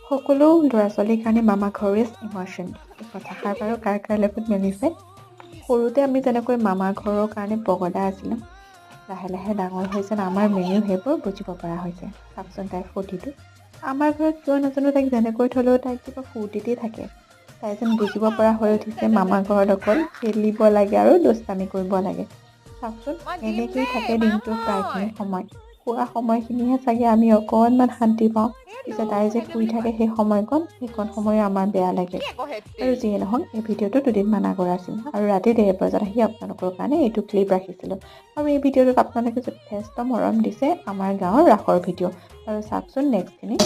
সকলো ল'ৰা ছোৱালীৰ কাৰণে মামা ঘৰ ইজ ইম'শ্যন। এই কথাষাৰ বাৰু কাৰ লগত মিলিছে? সৰুতে আমি যেনেকৈ মামা ঘৰৰ কাৰণে পগলা আছিলোঁ, লাহে লাহে ডাঙৰ হৈছে আমাৰ মেয়েও সেইবোৰ বুজিব পৰা হৈছে। চাওকচোন তাইৰ ফূৰ্তিটো। আমাৰ ঘৰত কিয় নাজানো তাইক যেনেকৈ থ'লেও তাইক কিবা ফূৰ্তিতেই থাকে। তাই যেন বুজিব পৰা হৈ উঠিছে মামা ঘৰত অকল খেলিব লাগে আৰু দুষ্টামি কৰিব লাগে। চাওকচোন এনেকেই থাকে দিনটোৰ প্ৰায়খিনি সময়। শুৱা সময়খিনিহে চাগে আমি অকণমান শান্তি পাওঁ। পিছে তাই যে শুই থাকে সেইকণ সময় আমাৰ বেয়া লাগে। আৰু যিয়ে নহওক এই ভিডিঅ'টো দুদিনমান আগৰ আছিল আৰু ৰাতি 1:30 বজাত আহি আপোনালোকৰ কাৰণে এইটো ক্লিপ ৰাখিছিলোঁ। আৰু এই ভিডিঅ'টোত আপোনালোকে যথেষ্ট মৰম দিছে আমাৰ গাঁৱৰ ৰাসৰ ভিডিঅ'। আৰু চাওকচোন নেক্সটখিনি।